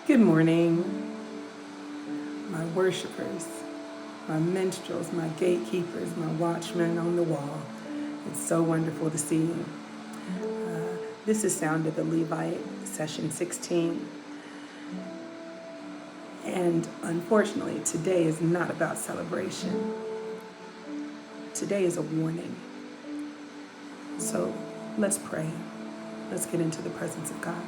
Good morning, my worshipers, my minstrels, my gatekeepers, my watchmen on the wall. It's so wonderful to see you. This is Sound of the Levite, session 16. And unfortunately, today is not about celebration. Today is a warning. So let's pray. Let's get into the presence of God.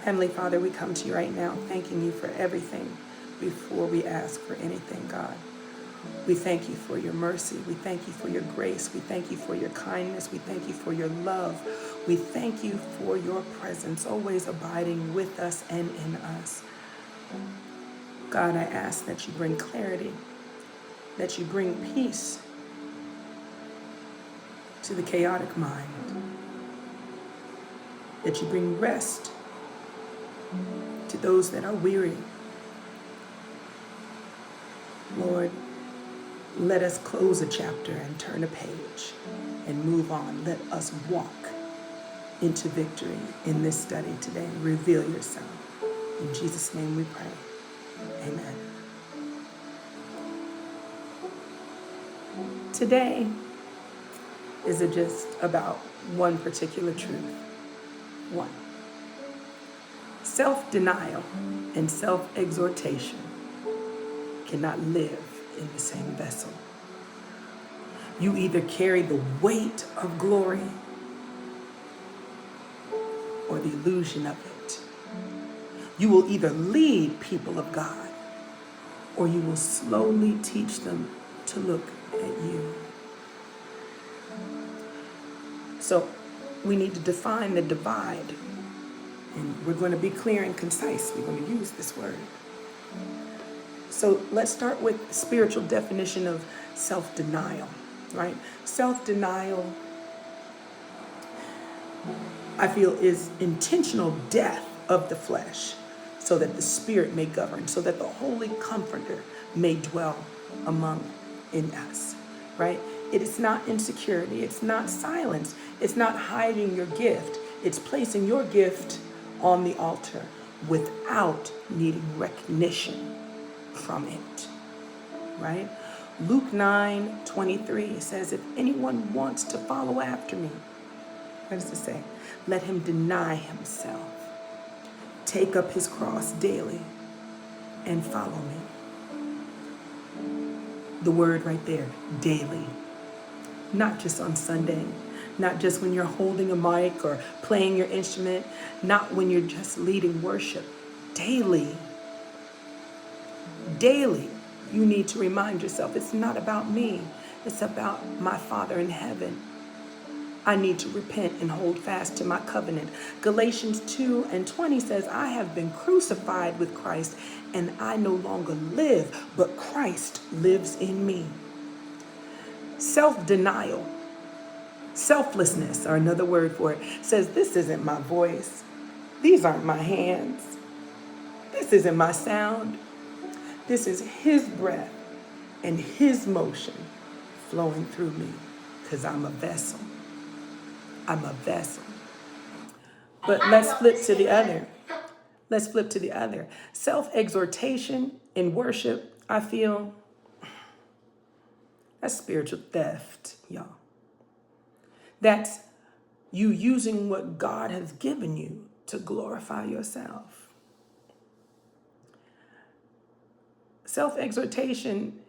Heavenly Father, we come to you right now, thanking you for everything before we ask for anything, God. We thank you for your mercy. We thank you for your grace. We thank you for your kindness. We thank you for your love. We thank you for your presence, always abiding with us and in us. God, I ask that you bring clarity, that you bring peace to the chaotic mind, that you bring rest to those that are weary. Lord, let us close a chapter and turn a page and move on. Let us walk into victory in this study today. Reveal yourself. In Jesus' name we pray. Amen. Today isn't just about one particular truth. One. Self-denial and self-exhortation cannot live in the same vessel. You either carry the weight of glory or the illusion of it. You will either lead people of God or you will slowly teach them to look at you. So we need to define the divide. And we're going to be clear and concise. We're going to use this word. So let's start with spiritual definition of self-denial, right? Self-denial, I feel, is intentional death of the flesh so that the spirit may govern, so that the Holy Comforter may dwell in us, right? It is not insecurity. It's not silence. It's not hiding your gift. It's placing your gift on the altar without needing recognition from it, right? Luke 9:23 says, if anyone wants to follow after me, what does it say? Let him deny himself, take up his cross daily, and follow me. The word right there, daily. Not just on Sunday, not just when you're holding a mic or playing your instrument, not when you're just leading worship. Daily. Daily, you need to remind yourself, it's not about me. It's about my Father in heaven. I need to repent and hold fast to my covenant. Galatians 2:20 says, I have been crucified with Christ, and I no longer live, but Christ lives in me. Self-denial, selflessness, or another word for it, says this isn't my voice. These aren't my hands. This isn't my sound. This is his breath and his motion flowing through me because I'm a vessel. I'm a vessel. But let's flip to the other. Let's flip to the other. Self-exhortation in worship, I feel, that's spiritual theft, y'all. That's you using what God has given you to glorify yourself. Self-exhortation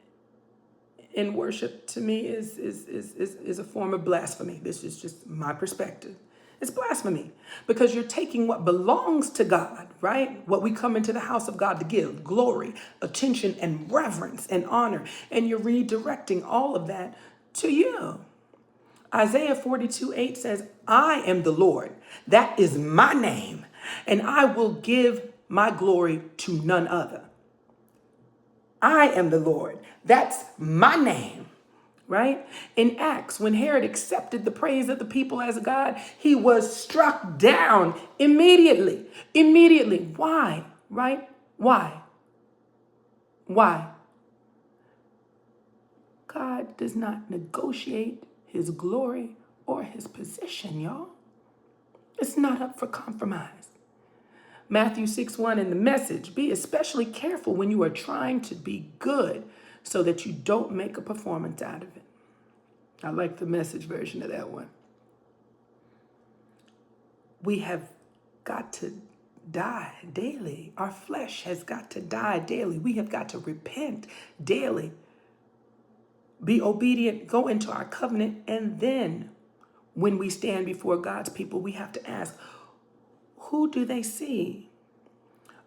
in worship to me is a form of blasphemy. This is just my perspective. It's blasphemy because you're taking what belongs to God, right? What we come into the house of God to give, glory, attention, and reverence and honor, and you're redirecting all of that to you. Isaiah 42:8 says, I am the Lord. That is my name, and I will give my glory to none other. I am the Lord. That's my name, right? In Acts, when Herod accepted the praise of the people as a God, he was struck down immediately. Immediately. Why? Right? Why? Why? God does not negotiate his glory or his position, y'all. It's not up for compromise. Matthew 6:1 in the Message, be especially careful when you are trying to be good so that you don't make a performance out of it. I like the Message version of that one. We have got to die daily. Our flesh has got to die daily. We have got to repent daily. Be obedient, go into our covenant, and then when we stand before God's people, we have to ask, who do they see?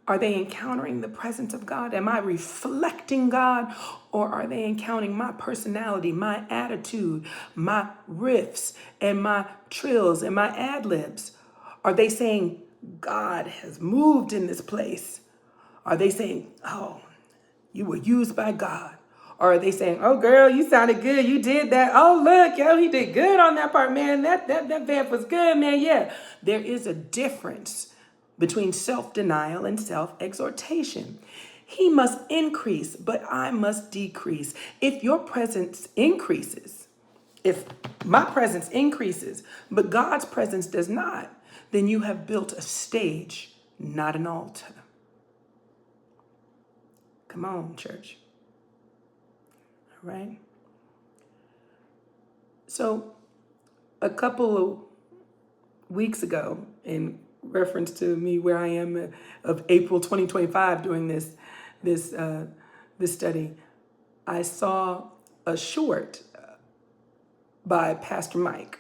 Are they encountering the presence of God? Am I reflecting God? Or are they encountering my personality, my attitude, my riffs, and my trills, and my ad-libs? Are they saying, God has moved in this place? Are they saying, oh, you were used by God? Or are they saying, oh, girl, you sounded good. You did that. Oh, look, yo, he did good on that part, man. That vamp was good, man. Yeah, there is a difference between self-denial and self-exhortation. He must increase, but I must decrease. If your presence increases, if my presence increases, but God's presence does not, then you have built a stage, not an altar. Come on, church. All right? So a couple of weeks ago, in reference to me where I am of April 2025 doing this study, I saw a short by Pastor Mike.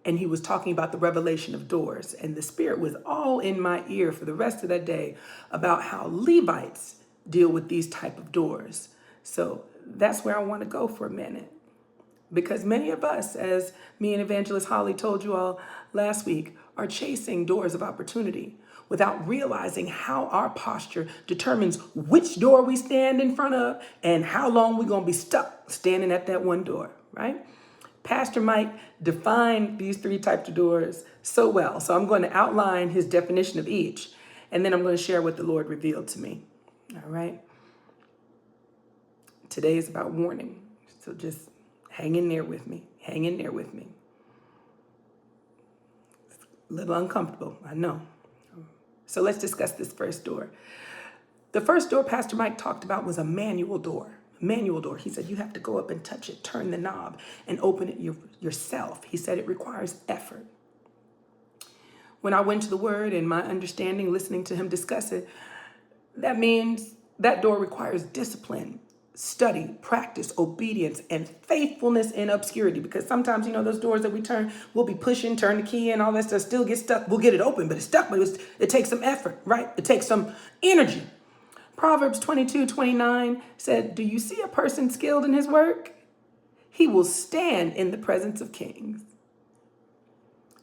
And he was talking about the revelation of doors. And the Spirit was all in my ear for the rest of that day about how Levites deal with these type of doors. So that's where I want to go for a minute. Because many of us, as me and Evangelist Holly told you all last week, are chasing doors of opportunity without realizing how our posture determines which door we stand in front of and how long we're going to be stuck standing at that one door, right? Pastor Mike defined these three types of doors so well. So I'm going to outline his definition of each, and then I'm going to share what the Lord revealed to me. All right. Today is about warning. So just hang in there with me. Hang in there with me. It's a little uncomfortable, I know. So let's discuss this first door. The first door Pastor Mike talked about was a manual door. Manual door. He said you have to go up and touch it, turn the knob, and open it yourself. He said it requires effort. When I went to the Word and my understanding, listening to him discuss it, that means that door requires discipline, study, practice, obedience, and faithfulness in obscurity. Because sometimes, those doors that we turn, we'll be pushing, turn the key in, all that stuff, still get stuck. We'll get it open, but it's stuck. But it takes some effort, right? It takes some energy. Proverbs 22:29 said, do you see a person skilled in his work? He will stand in the presence of kings.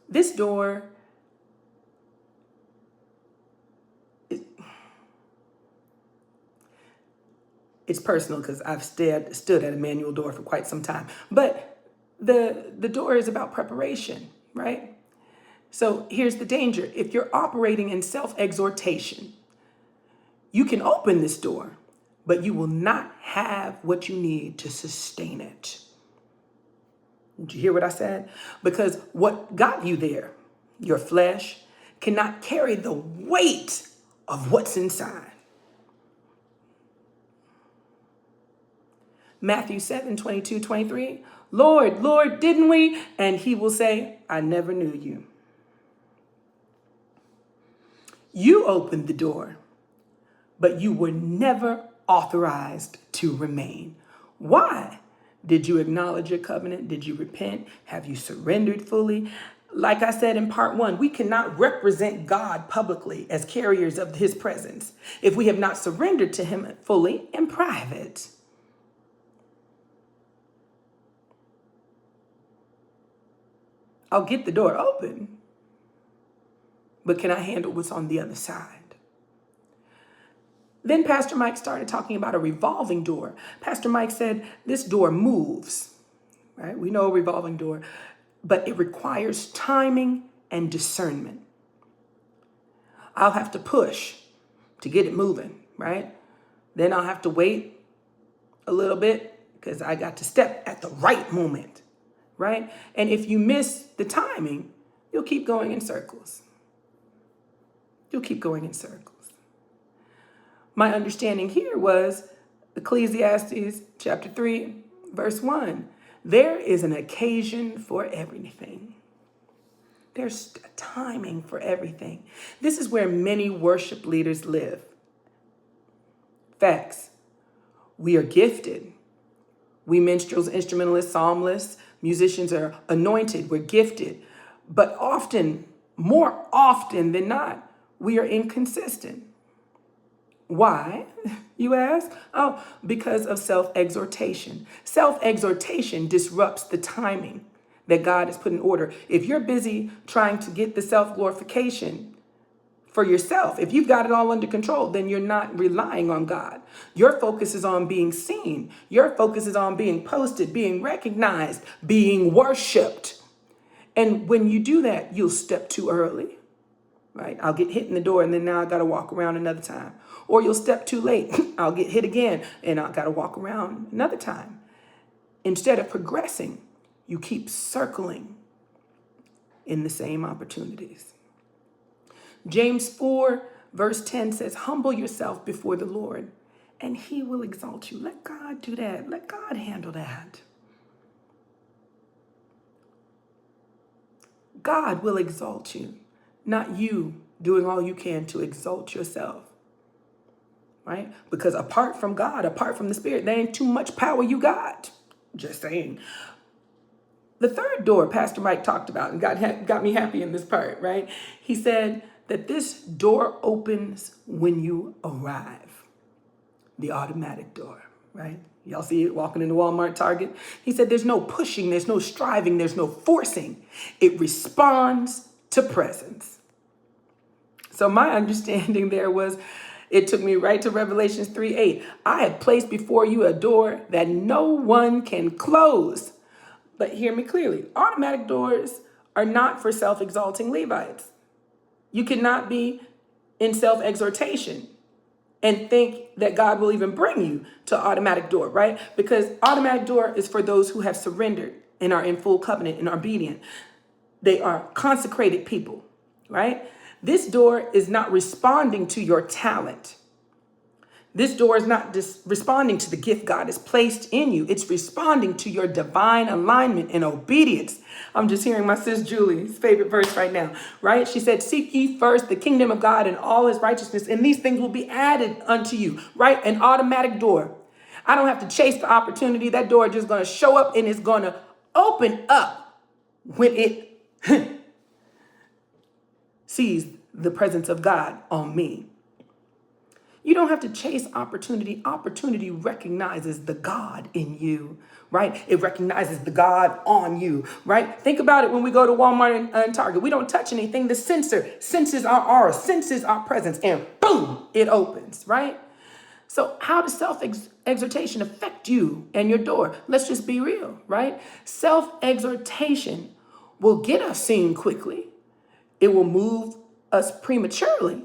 This door, it's personal because I've stood at a manual door for quite some time. But the door is about preparation, right? So here's the danger. If you're operating in self-exhortation, you can open this door, but you will not have what you need to sustain it. Did you hear what I said? Because what got you there, your flesh, cannot carry the weight of what's inside. Matthew 7:22-23, Lord, Lord, didn't we? And he will say, I never knew you. You opened the door, but you were never authorized to remain. Why? Did you acknowledge your covenant? Did you repent? Have you surrendered fully? Like I said in part 1, we cannot represent God publicly as carriers of his presence if we have not surrendered to him fully in private. I'll get the door open, but can I handle what's on the other side? Then Pastor Mike started talking about a revolving door. Pastor Mike said this door moves, right? We know a revolving door, but it requires timing and discernment. I'll have to push to get it moving, right? Then I'll have to wait a little bit because I got to step at the right moment, right? And if you miss the timing, you'll keep going in circles. you'll keep going in circles. My understanding here was Ecclesiastes chapter 3, verse 1. There is an occasion for everything. There's a timing for everything. This is where many worship leaders live. Facts. We are gifted. We minstrels, instrumentalists, psalmists, musicians are anointed. We're gifted. But often, more often than not, we are inconsistent. Why, you ask? Oh, because of self-exhortation. Self-exhortation disrupts the timing that God has put in order. If you're busy trying to get the self-glorification for yourself, if you've got it all under control, then you're not relying on God. Your focus is on being seen. Your focus is on being posted, being recognized, being worshiped. And when you do that, you'll step too early, right? I'll get hit in the door and then now I got to walk around another time. Or you'll step too late. I'll get hit again and I got to walk around another time. Instead of progressing, you keep circling in the same opportunities. James 4 verse 10 says, humble yourself before the Lord and he will exalt you. Let God do that. Let God handle that. God will exalt you, not you doing all you can to exalt yourself, right? Because apart from God, apart from the Spirit, there ain't too much power you got. Just saying. The third door Pastor Mike talked about and got me happy in this part, right? He said that this door opens when you arrive. The automatic door, right? Y'all see it walking into Walmart, Target? He said there's no pushing, there's no striving, there's no forcing. It responds to presence. So my understanding there was, it took me right to Revelations 3:8. I have placed before you a door that no one can close. But hear me clearly, automatic doors are not for self-exalting Levites. You cannot be in self-exhortation and think that God will even bring you to automatic door, right? Because automatic door is for those who have surrendered and are in full covenant and are obedient. They are consecrated people, right? This door is not responding to your talent. This door is not responding to the gift God has placed in you. It's responding to your divine alignment and obedience. I'm just hearing my sis Julie's favorite verse right now, right? She said, seek ye first the kingdom of God and all his righteousness, and these things will be added unto you, right? An automatic door. I don't have to chase the opportunity. That door is just going to show up and it's going to open up when it sees the presence of God on me. You don't have to chase opportunity. Opportunity recognizes the God in you, right? It recognizes the God on you, right? Think about it when we go to Walmart and Target. We don't touch anything. The sensor senses our aura, senses our presence, and boom, it opens, right? So how does self-exhortation affect you and your door? Let's just be real, right? Self-exhortation will get us seen quickly. It will move us prematurely.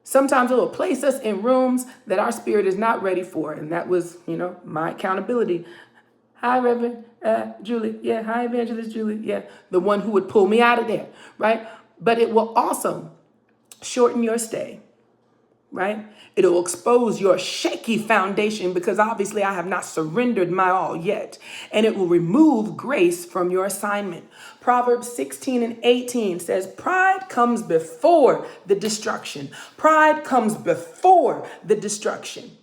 Sometimes it will place us in rooms that our spirit is not ready for. And that was, my accountability. Hi, Reverend Julie. Yeah, hi, Evangelist Julie. Yeah, the one who would pull me out of there, right? But it will also shorten your stay, right? It will expose your shaky foundation because obviously I have not surrendered my all yet. And it will remove grace from your assignment. Proverbs 16:18 says, pride comes before the destruction. Pride comes before the destruction.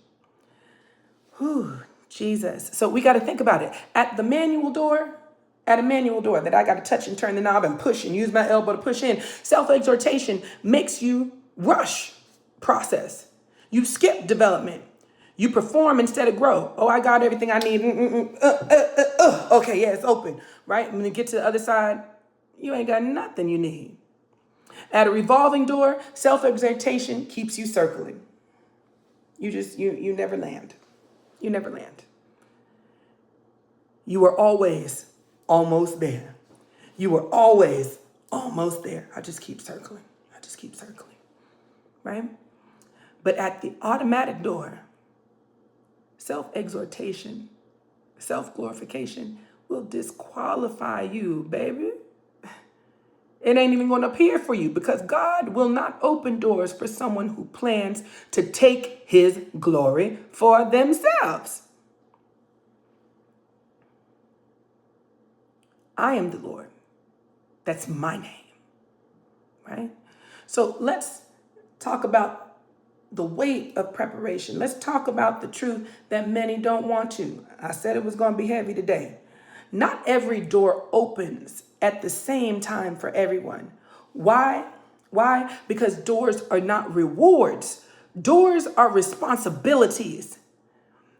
Whew, Jesus. So we got to think about it. At a manual door that I got to touch and turn the knob and push and use my elbow to push in, self-exhortation makes you rush process. You skip development. You perform instead of grow. Oh, I got everything I need. Okay, yeah, it's open, right? When you get to the other side, you ain't got nothing you need. At a revolving door, self-exhortation keeps you circling. You never land. You never land. You are always almost there. You are always almost there. I just keep circling. Right? But at the automatic door, self-exhortation, self-glorification will disqualify you, baby. It ain't even going to appear for you, because God will not open doors for someone who plans to take his glory for themselves. I am the Lord. That's my name, right? So let's talk about the weight of preparation. Let's talk about the truth that many don't want to. I said it was going to be heavy today. Not every door opens at the same time for everyone. Why? Why? Because doors are not rewards. Doors are responsibilities.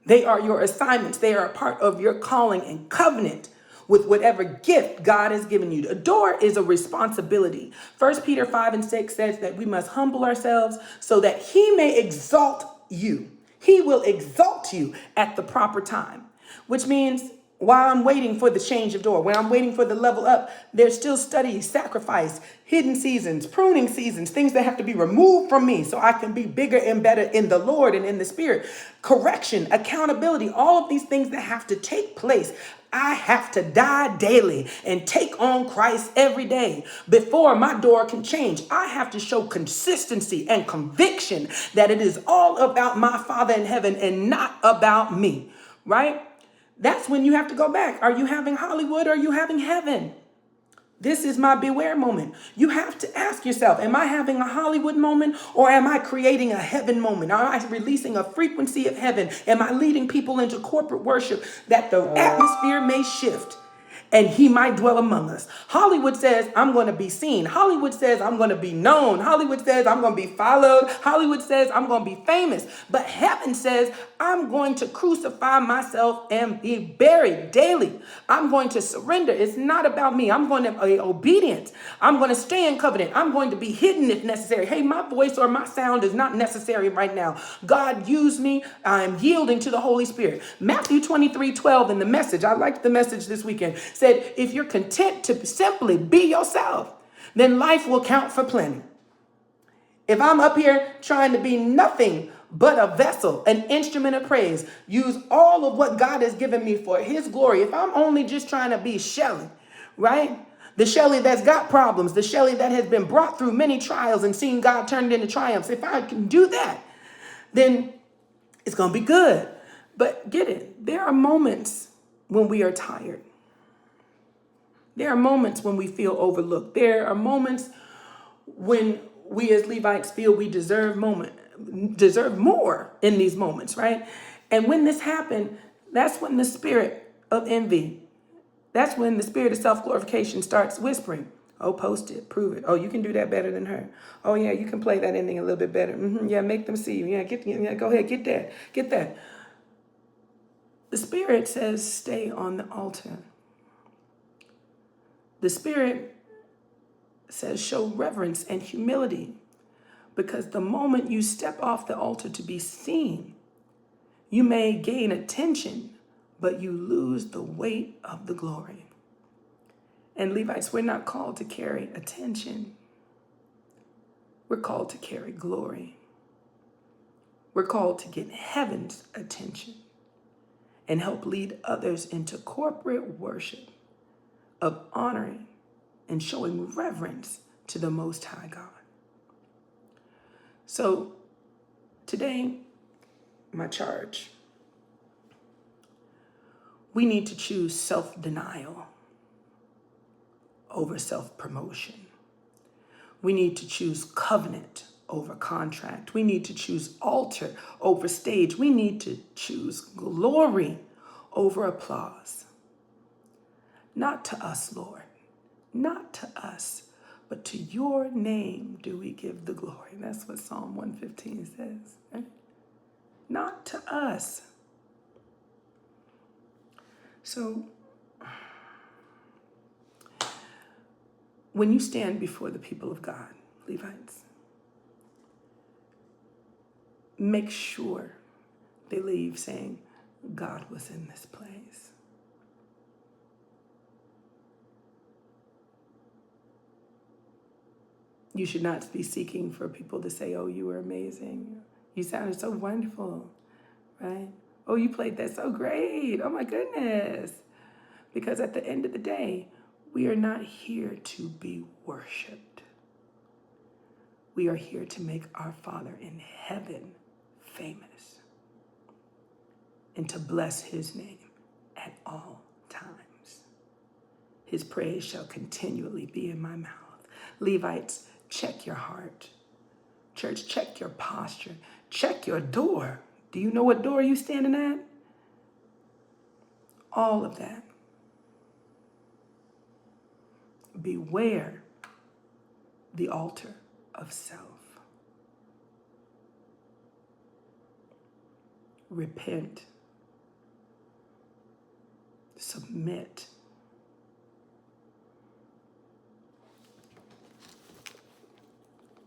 They are your assignments. They are a part of your calling and covenant with whatever gift God has given you. A door is a responsibility. 1 Peter 5:6 says that we must humble ourselves so that he may exalt you. He will exalt you at the proper time, which means while I'm waiting for the change of door, when I'm waiting for the level up, there's still study, sacrifice, hidden seasons, pruning seasons, things that have to be removed from me so I can be bigger and better in the Lord and in the Spirit. Correction, accountability, all of these things that have to take place. I have to die daily and take on Christ every day before my door can change. I have to show consistency and conviction that it is all about my Father in heaven and not about me, right? That's when you have to go back. Are you having Hollywood or are you having heaven? This is my beware moment. You have to ask yourself, am I having a Hollywood moment or am I creating a heaven moment? Am I releasing a frequency of heaven? Am I leading people into corporate worship that the atmosphere may shift and he might dwell among us? Hollywood says, I'm going to be seen. Hollywood says, I'm going to be known. Hollywood says, I'm going to be followed. Hollywood says, I'm going to be famous. But heaven says, I'm going to crucify myself and be buried daily. I'm going to surrender. It's not about me. I'm going to be obedient. I'm going to stay in covenant. I'm going to be hidden if necessary. Hey, my voice or my sound is not necessary right now. God, use me. I'm yielding to the Holy Spirit. Matthew 23:12 in the Message, I liked the Message this weekend, said, if you're content to simply be yourself, then life will count for plenty. If I'm up here trying to be nothing but a vessel, an instrument of praise, use all of what God has given me for his glory. If I'm only just trying to be Shelley, right? The Shelley that's got problems, the Shelley that has been brought through many trials and seen God turn it into triumphs. If I can do that, then it's going to be good. But get it, there are moments when we are tired. There are moments when we feel overlooked. There are moments when we as Levites feel we deserve more in these moments, right? And when this happened, that's when the spirit of envy, that's when the spirit of self-glorification starts whispering. Oh, post it, prove it. Oh, you can do that better than her. Oh, yeah, you can play that ending a little bit better. Yeah, make them see you. Yeah, go ahead, get that. The spirit says, stay on the altar. The spirit says, show reverence and humility, because the moment you step off the altar to be seen, you may gain attention, but you lose the weight of the glory. And Levites, we're not called to carry attention. We're called to carry glory. We're called to get heaven's attention and help lead others into corporate worship of honoring and showing reverence to the Most High God. So today, my charge, we need to choose self-denial over self-promotion. We need to choose covenant over contract. We need to choose altar over stage. We need to choose glory over applause. Not to us, Lord, not to us, but to your name do we give the glory. That's what Psalm 115 says, right? Not to us. So when you stand before the people of God, Levites, make sure they leave saying, God was in this place. You should not be seeking for people to say, oh, you were amazing. You sounded so wonderful, right? Oh, you played that so great. Oh, my goodness. Because at the end of the day, We are not here to be worshiped. We are here to make our Father in heaven famous and to bless his name at all times. His praise shall continually be in my mouth. Levites, check your heart. Church, check your posture. Check your door. Do you know what door you're standing at? All of that. Beware the altar of self. Repent. Submit.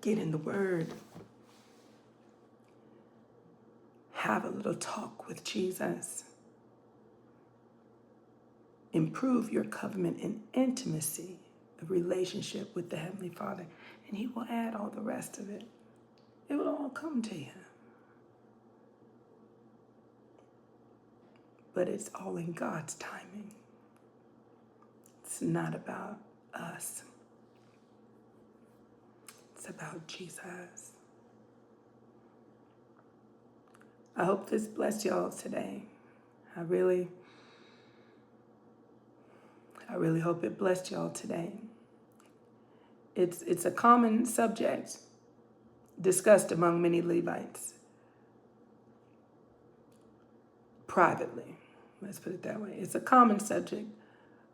Get in the Word. Have a little talk with Jesus. Improve your covenant and intimacy, a relationship with the Heavenly Father, and he will add all the rest of it. It will all come to you. But it's all in God's timing. It's not about us. It's about Jesus. I hope this blessed y'all today. I really hope it blessed y'all today. It's a common subject discussed among many Levites privately. Let's put it that way. It's a common subject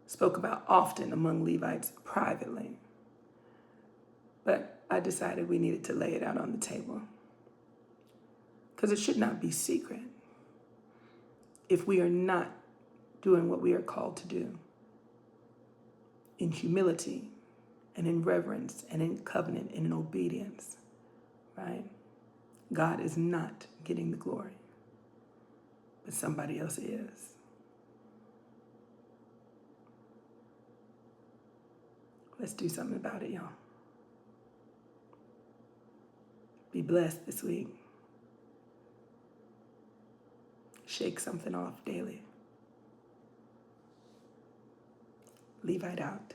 spoke about often among Levites privately. But I decided we needed to lay it out on the table because it should not be secret if we are not doing what we are called to do in humility and in reverence and in covenant and in obedience, right? God is not getting the glory, but somebody else is. Let's do something about it, y'all. Be blessed this week. Shake something off daily. Levite out.